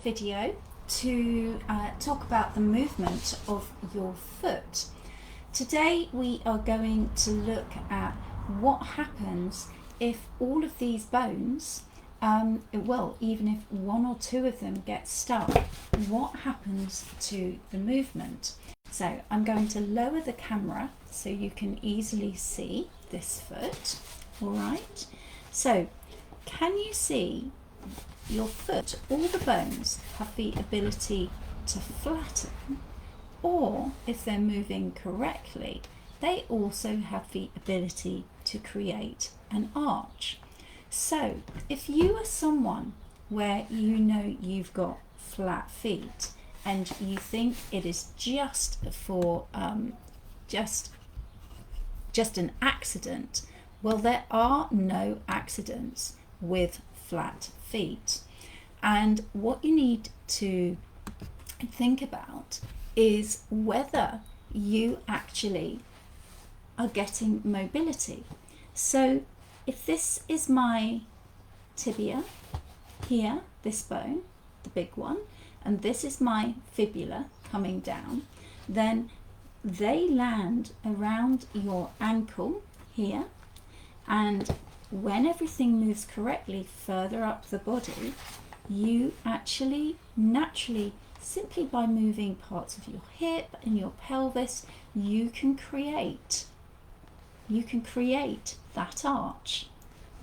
video to talk about the movement of your foot. Today we are going to look at what happens if all of these bones, even if one or two of them get stuck, what happens to the movement. So I'm going to lower the camera so you can easily see this foot. All right, so can you see your foot? All the bones have the ability to flatten, or if they're moving correctly, they also have the ability to create an arch. So if you are someone where you know you've got flat feet and you think it is just for just an accident, well, there are no accidents with flat feet. And what you need to think about is whether you actually are getting mobility. So if this is my tibia here, this bone, the big one, and this is my fibula coming down, then they land around your ankle here, and when everything moves correctly further up the body, you actually naturally, simply by moving parts of your hip and your pelvis, you can create that arch.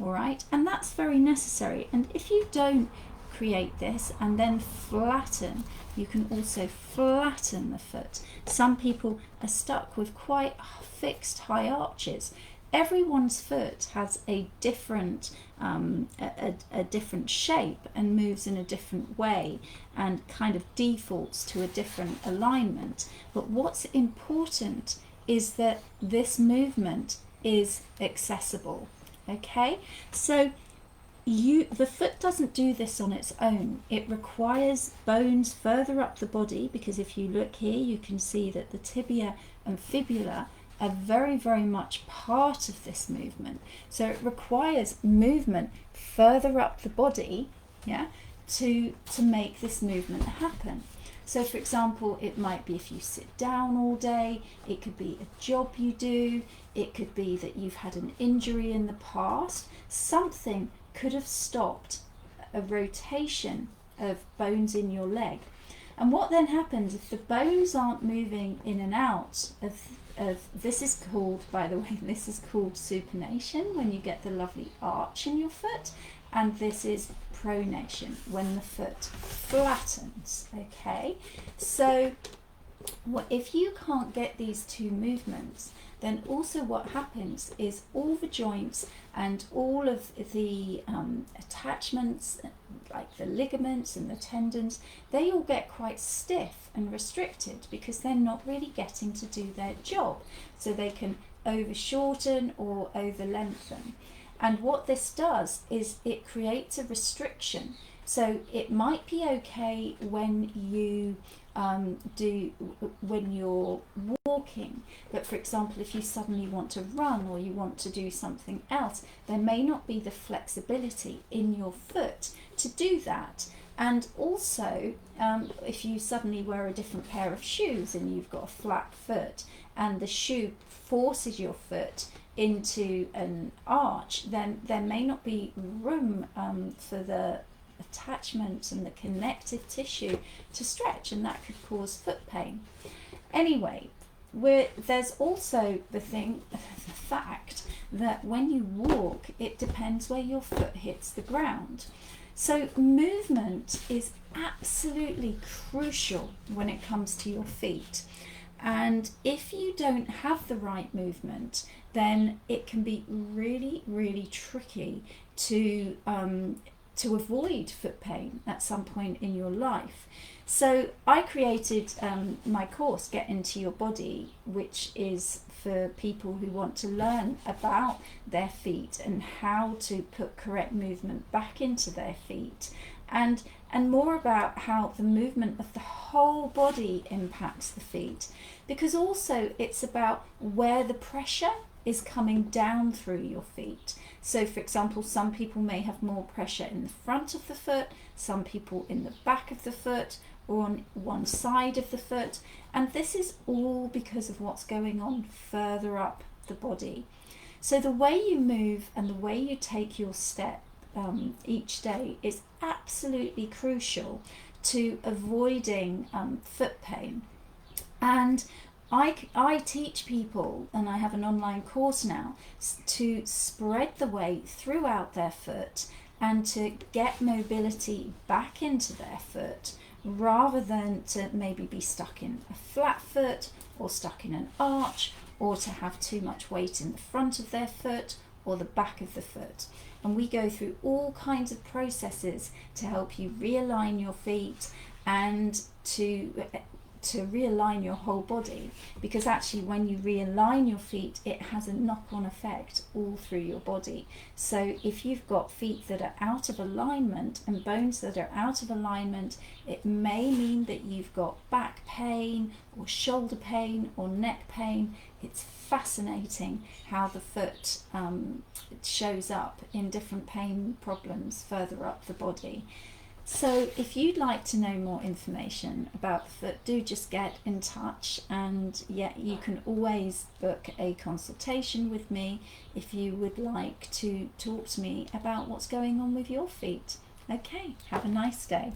All right, and that's very necessary. And if you don't create this and then flatten, you can also flatten the foot. Some people are stuck with quite fixed high arches. Everyone's foot has a different different shape and moves in a different way and kind of defaults to a different alignment. But what's important is that this movement is accessible. Okay, so the foot doesn't do this on its own. It requires bones further up the body, because if you look here, you can see that the tibia and fibula are very, very much part of this movement. So it requires movement further up the body, to make this movement happen. So for example, it might be if you sit down all day, it could be a job you do, it could be that you've had an injury in the past. Something could have stopped a rotation of bones in your leg. And what then happens if the bones aren't moving in and out of this is called, by the way, this is called supination, when you get the lovely arch in your foot, and this is pronation, when the foot flattens. Okay, so if you can't get these two movements, then also what happens is all the joints and all of the attachments, like the ligaments and the tendons, they all get quite stiff and restricted because they're not really getting to do their job. So they can over shorten or over lengthen. And what this does is it creates a restriction. So it might be okay when you when you're walking, but for example, if you suddenly want to run or you want to do something else, there may not be the flexibility in your foot to do that. And also, if you suddenly wear a different pair of shoes and you've got a flat foot and the shoe forces your foot into an arch, then there may not be room for the attachments and the connective tissue to stretch, and that could cause foot pain. Anyway, there's also the fact that when you walk, it depends where your foot hits the ground. So movement is absolutely crucial when it comes to your feet. And if you don't have the right movement, then it can be really, really tricky to avoid foot pain at some point in your life. So I created my course, Get Into Your Body, which is for people who want to learn about their feet and how to put correct movement back into their feet, and more about how the movement of the whole body impacts the feet, because also it's about where the pressure is coming down through your feet. So for example, some people may have more pressure in the front of the foot, some people in the back of the foot, or on one side of the foot, and this is all because of what's going on further up the body. So the way you move and the way you take your step each day is absolutely crucial to avoiding foot pain. And I teach people, and I have an online course now, to spread the weight throughout their foot and to get mobility back into their foot, rather than to maybe be stuck in a flat foot or stuck in an arch, or to have too much weight in the front of their foot or the back of the foot. And we go through all kinds of processes to help you realign your feet and to realign your whole body, because actually when you realign your feet, it has a knock-on effect all through your body. So if you've got feet that are out of alignment and bones that are out of alignment, it may mean that you've got back pain or shoulder pain or neck pain. It's fascinating how the foot shows up in different pain problems further up the body. So if you'd like to know more information about the foot, do just get in touch, and you can always book a consultation with me if you would like to talk to me about what's going on with your feet. Okay, have a nice day.